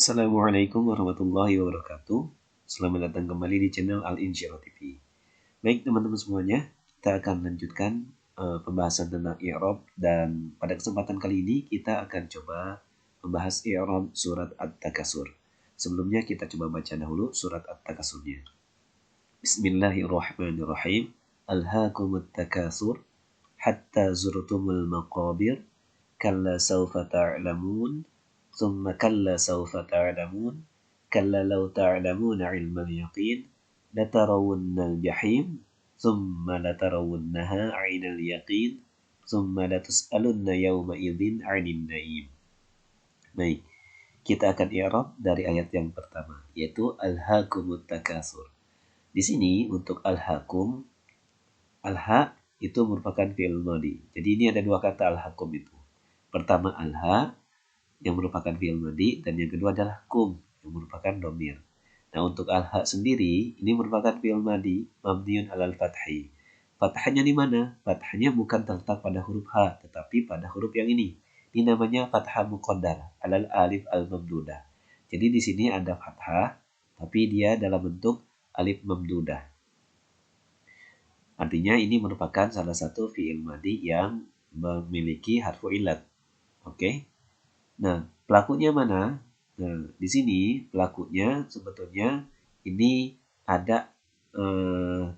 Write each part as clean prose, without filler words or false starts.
Assalamualaikum warahmatullahi wabarakatuh. Selamat datang kembali di channel Al-Insyirah TV. Baik teman-teman semuanya, kita akan lanjutkan pembahasan tentang i'rab, dan pada kesempatan kali ini kita akan coba membahas i'rab surat At-Takasur. Sebelumnya kita coba baca dahulu surat At-Takasurnya. Bismillahirrahmanirrahim. Alhaakumut takasur hatta zurtumul maqabir kalla sawfa ta'lamun thumma kalla sawfa ta'lamun kalla law ta'lamuna 'ilmal yaqin latarawunnal jahim thumma latarawunnaha 'ainal yaqin thumma latus'alunna yawma idzin 'anil na'im. Baik, kita akan i'rab dari ayat yang pertama, yaitu alhaakumut takasur. Di sini untuk alhaakum, alha itu merupakan fi'il madhi. Jadi ini ada dua kata alhaakum itu. Pertama alha yang merupakan fi'il madhi, dan yang kedua adalah kum yang merupakan dhamir. Nah, untuk alha sendiri ini merupakan fi'il madhi mabniun alal fathi. Fathahnya di mana? Fathahnya bukan terletak pada huruf ha, tetapi pada huruf yang ini. Ini namanya fathah muqaddar alal alif al-mamdudah. Jadi di sini ada fathah, tapi dia dalam bentuk alif mamdudah. Artinya ini merupakan salah satu fi'il madhi yang memiliki harfu ilat. Oke. Nah, pelakunya mana? Nah, di sini pelakunya sebetulnya ini ada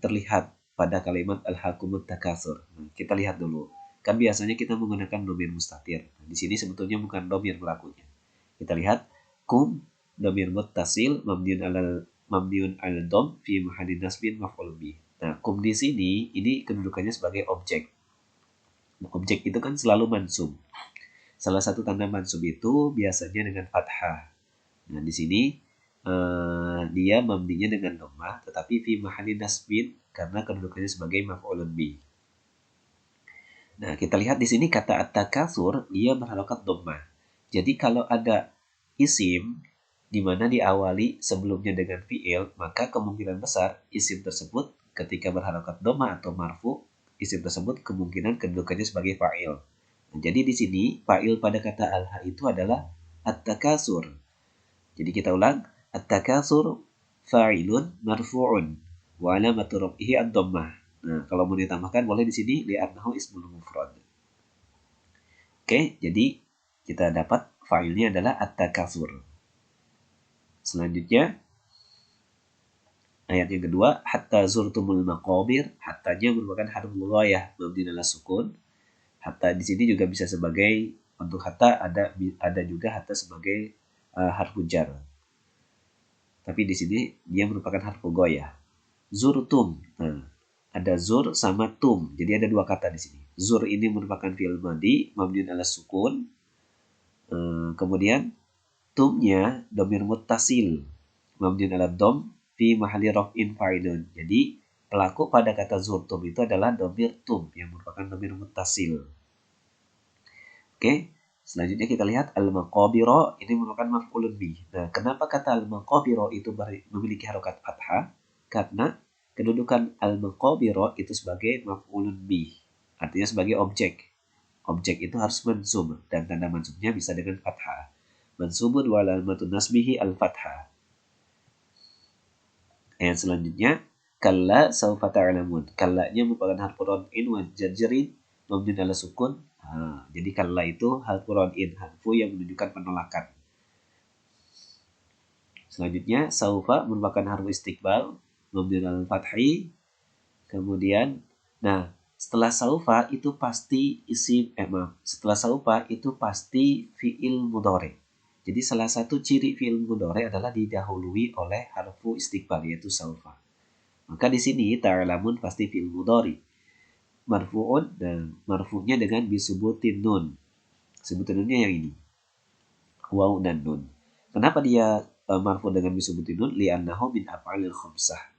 terlihat pada kalimat alhaakumut takasur. Nah, kita lihat dulu. Kan biasanya kita menggunakan dhamir mustatir. Nah, di sini sebetulnya bukan dhamir pelakunya. Kita lihat kum dhamir muttasil mabniun alal dham fi mahalli nasbin maf'ul bih. Nah, kum di sini ini kedudukannya sebagai objek. Objek itu kan selalu mansub. Salah satu tanda mansub itu biasanya dengan fathah. Nah, di sini dia mabninya dengan dhammah, tetapi fi mahalli nasbin karena kedudukannya sebagai maf'ulun bih. Nah, kita lihat di sini kata at-takasur dia berharokat dhammah. Jadi kalau ada isim di mana diawali sebelumnya dengan fi'il, maka kemungkinan besar isim tersebut ketika berharokat dhammah atau marfu, isim tersebut kemungkinan kedudukannya sebagai fa'il. Nah, jadi di sini fa'il pada kata alha itu adalah at-takasur. Jadi kita ulang, at-takasur fa'ilun marfu'un wa alamatu raf'ihi ad-dhammah. Nah, kalau mau ditambahkan boleh di sini li'annahu ismul mufrad. Oke, jadi kita dapat fa'ilnya adalah at-takasur. Selanjutnya ayat yang kedua, hatta zurtumul maqabir. Hattanya merupakan harf ghayah mabni ala sukun. Hatta di sini juga bisa sebagai, untuk hatta ada juga hatta sebagai harfu jar. Tapi di sini dia merupakan harfu ghayah. Zurtum. Nah, ada zur sama tum. Jadi ada dua kata di sini. Zur ini merupakan fi'il madhi mabniun ala sukun. Kemudian tumnya dhamir muttasil mabniun ala dhamm fi mahalli raf'in fa'ilun. Jadi pelaku pada kata zurtum itu adalah dhamir tum yang merupakan dhamir muttasil. Oke, selanjutnya kita lihat al-maqabira ini merupakan maf'ulun bih. Nah, kenapa kata al-maqabira itu memiliki harokat fathah? Karena kedudukan al-maqabira itu sebagai maf'ulun bih, artinya sebagai objek. Objek itu harus mansub, dan tanda mansubnya bisa dengan fathah. Mansubun wa alamatun nasbihi al-fathah. Ayat selanjutnya, kalla sawfa ta'lamun. Kallanya merupakan harfu rad'in wa jarrin mabniun ala sukun. Jadi kalla itu harfu rad'in, harfu yang menunjukkan penolakan. Selanjutnya sawfa merupakan harfu istiqbal mabniun ala fathi. Kemudian, nah, setelah sawfa itu pasti setelah sawfa itu pasti fi'il mudhari. Jadi salah satu ciri fi'il mudhari adalah didahului oleh harfu istiqbal, yaitu sawfa. Maka di sini ta'lamun pasti fi'il mudhari. Marfu'un, dan marfu'nya dengan bisubutin nun. Sebutin nunnya yang ini. Waw dan nun. Kenapa dia marfu' dengan bisubutin nun? Li'annahu min af'alil khamsah.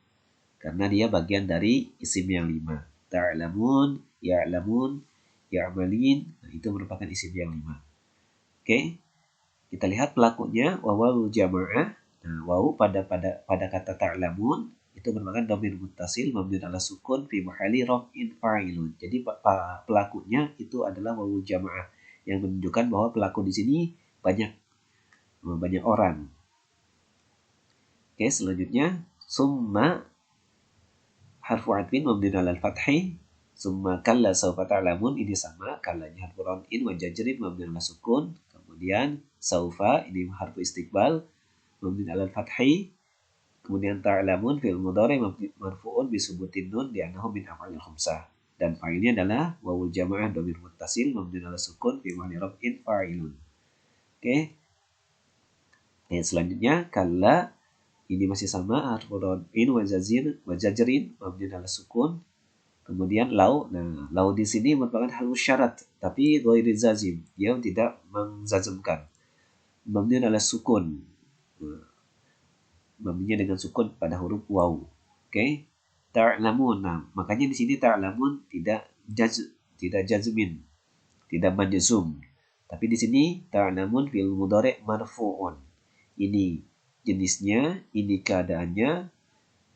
Karena dia bagian dari isim yang 5. Ta'lamun, ya'lamun, ya'malin. Nah, itu merupakan isim yang 5. Oke. Kita lihat pelakunya wawul jama'ah. Nah, waw pada kata ta'lamun itu merupakan dhamir muttasil mabniun ala sukun fi mahalli raf'in fa'ilun. Jadi pelakunya itu adalah wawul jama'ah yang menunjukkan bahwa pelaku di sini banyak orang. Oke, selanjutnya summa harfu atfin mabniun 'alal fathi, summa kalla saufa ta'lamun, ini sama, kallanya harfu raf'in wa jazrin mabniun 'ala sukun. Kemudian saufa ini harfu istiqbal mabniun 'alal fathi. Kemudian ta'lamun fi'il mudhari marfu'un bi subutin nun li'annahu min af'alil khamsah. Dan fa'ilnya adalah wawul jamaah dhamir muttasil mabniun 'ala sukun fi mahalli raf'in fa'ilun. Oke. Selanjutnya kalla ini masih sama harfu raf'in wa jazrin mabniun 'ala sukun. Kemudian lau, nah lau di sini merupakan harfu syarat tapi ghairi zazim, dia tidak menzazmkan. Mabniun 'ala sukun. Mabninya dengan sukun pada huruf waw. Oke. Ta'lamun. Nah, makanya di sini ta'lamun tidak jazmin, tidak majzum. Tapi di sini ta'lamun fil mudhari' marfu'un. Ini jenisnya, ini keadaannya,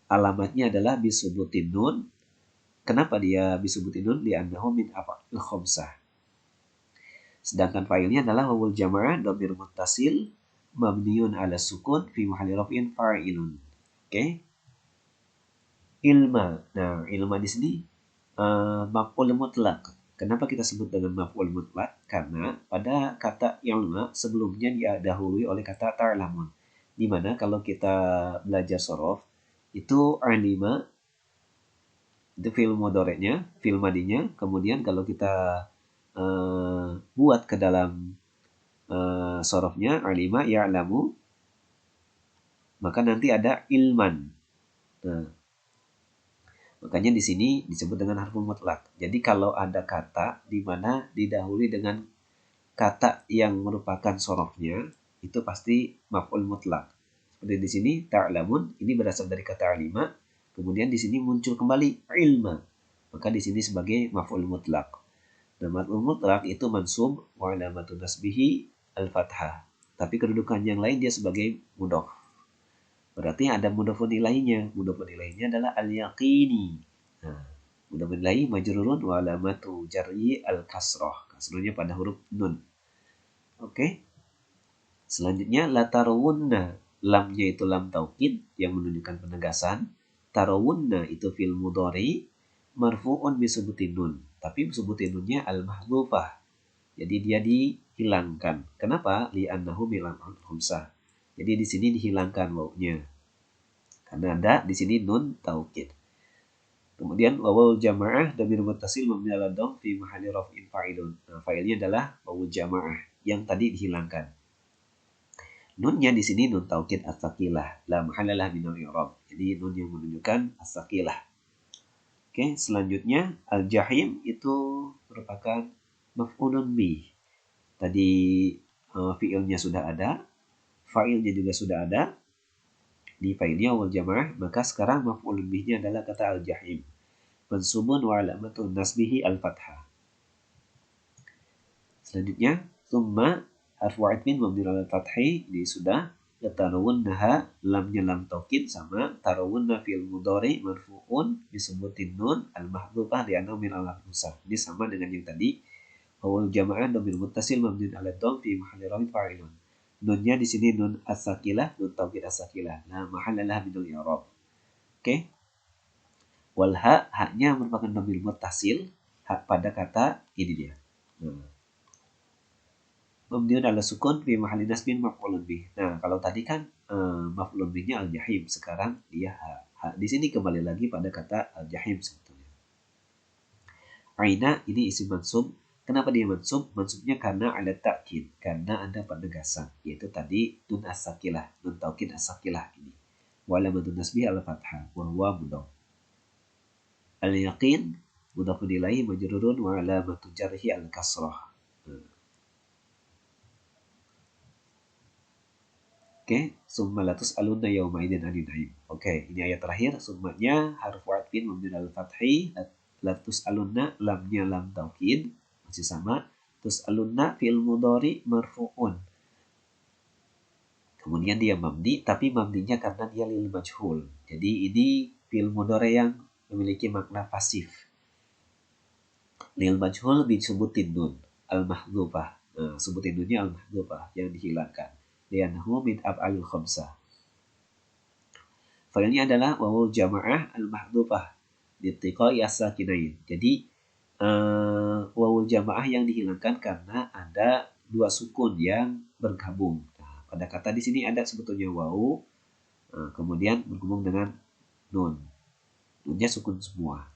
alamatnya adalah bisubutin nun. Kenapa dia bisubutin nun? Li'annahu min af'alil khamsah. Sedangkan fa'ilnya adalah wawul jamaah dhamir muttasil mabniun 'ala sukun fi mahalli raf'in fa'ilun. Oke. Ilma. Nah, ilma di sini maf'ul mutlak. Kenapa kita sebut dengan maf'ul mutlak? Karena pada kata ilma sebelumnya didahului oleh kata ta'lamun. Di mana kalau kita belajar sorof itu alima itu fi'il mudhari'nya, fi'il madinya. Kemudian kalau kita buat ke dalam sorofnya alima ya'lamu, maka nanti ada ilman. Nah, makanya di sini disebut dengan harfu mutlak. Jadi kalau ada kata di mana didahului dengan kata yang merupakan sorofnya, itu pasti maf'ul mutlak. Seperti di sini ta'lamun, ini berasal dari kata alima, kemudian di sini muncul kembali ilma. Maka di sini sebagai maf'ul mutlak. Nah, maf'ul mutlak itu mansub wa alamatu nasbihi al-fathah. Tapi kedudukan yang lain dia sebagai mudhof. Berarti ada mudhofun ilaihinya. Mudhofun ilaihinya adalah al-yaqini. Nah, mudhofun ilaihi majrurun wa alamatu jar'i al-kasrah. Kasrahnya pada huruf nun. Oke. Selanjutnya la tarawunna. Lamnya itu lam taukid yang menunjukkan penegasan. Tarawunna itu fil mudhari marfu'un bi subutin nun. Tapi subutin nunnya al-mahdhufah. Jadi dia dihilangkan. Kenapa? Li'annahu min al-khamsah. Jadi di sini dihilangkan wawunya. Karena ada di sini nun taukid. Kemudian wawul jamaah dhamir muttasil mabni 'ala dhamm fi mahalli raf'in fa'ilun. Nah, fa'ilnya adalah wawul jamaah yang tadi dihilangkan. Nunnya di sini nun taukid as-saqilah, la mahallalah min al-i'rab. Jadi nun yang menunjukkan as-saqilah. Oke, selanjutnya al-jahim itu merupakan maf'ulun bih. Tadi fi'ilnya sudah ada, fa'ilnya juga sudah ada di fa'ilnya wal jamaah, maka sekarang maf'ulun bihnya adalah kata al-jahim. Mansubun wa alamatu nasbihi al-fathah. Selanjutnya summa harfu atfin mabniun 'alal fathi, ini sudah. Yatarawunnaha, lamnya lam taukid sama. Tarawunna fi'il mudhari marfu'un disebutin nun al-mahdhufah li'annahu min al-khamsah. Ini sama dengan yang tadi. Wawul jamaah dhamir muttasil mabniun 'ala dhamm fi mahalli raf'in fa'ilun. Nunnya di sini nun as-saqilah, nun taukid as-saqilah. La mahallalah min al-i'rab. Oke. Wal ha, haknya merupakan dhamir muttasil, hak pada kata ini dia. Mabniun 'ala sukun fi mahalli nasbin maf'ulun bih. Nah, kalau tadi kan maf'ulun bihnya al-jahim, sekarang dia ha. Di sini kembali lagi pada kata al-jahim sebetulnya. Aina ini isim mansub. Kenapa dia mansub? Mansubnya karena ada ta'kid, karena ada penegasan, yaitu tadi nun as-saqilah, nun taukid as-saqilah ini. Wa alamatun nasbih al-fathah wa huwa mudhaf. Al-yaqin mudhafun ilaihi majrurun wa alamatu jarhi al-kasrah. Oke, summa latus alunna yauma idzin 'anil na'im. Oke, ini ayat terakhir, summanya harfu atfin mabniun 'alal fathi, latus alunna lamnya lam taukid masih sama. Tus alunna fi'il mudhari marfu'un. Kemudian dia mabni, tapi mabninya karena dia lil majhul. Jadi ini fi'il mudhari yang memiliki makna pasif. Lil majhul disebutin nun al-mahdhufah. Nah, sebutin nunnya al-mahdhufah yang dihilangkan. Li'annahu min af'alil khamsah. Fa'ilnya adalah wawul jamaah al-mahdhufah li'tiqai as-sakinain. Jadi wawul jamaah yang dihilangkan karena ada dua sukun yang bergabung. Nah, pada kata di sini ada sebetulnya wawu, kemudian bergabung dengan nun. Nunnya sukun semua.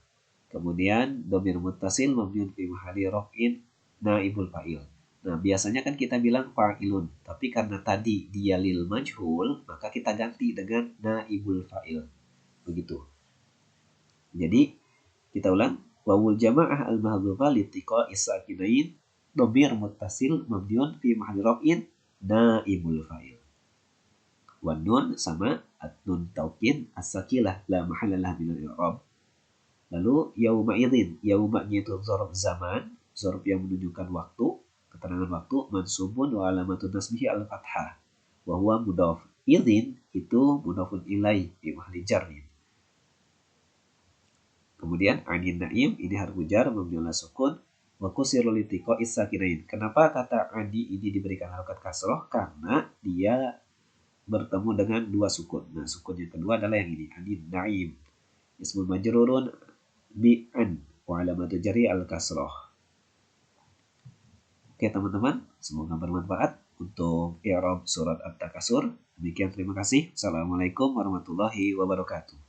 Kemudian dhamir muttasil mabniun fi mahalli raf'in naibul fa'il. Nah, biasanya kan kita bilang fa'ilun, tapi karena tadi dia lil majhul, maka kita ganti dengan naibul fa'il. Begitu. Jadi, kita ulang. Wawul jamaah al-mahdhufah li'tiqa is-sakinain dhamir muttasil mabniun fi mahalli raf'in naibul fa'il. Wan nun sama at-nun taukid as-sakilah la mahalalah minal i'rab. Lalu yauma idzin, yaumanya itu dzarf zaman, dzarf yang menunjukkan waktu, keterangan waktu, mansubun wa alamatun nasbihi al-fathah wa huwa mudhaf. Idzin itu mudhafun ilaih fi mahalli jar. Kemudian anin naim ini harfu jar mabni ala sukun wa kusiru litiqa is-sakinain. Kenapa kata adi ini diberikan harokat kasroh? Karena dia bertemu dengan dua sukun. Nah, sukun yang kedua adalah yang ini, anin naim. Ismul majrurun bi'an wa alamatu jari al-kasroh. Oke teman-teman, semoga bermanfaat untuk i'rab surat At-Takasur. Demikian, terima kasih. Assalamualaikum warahmatullahi wabarakatuh.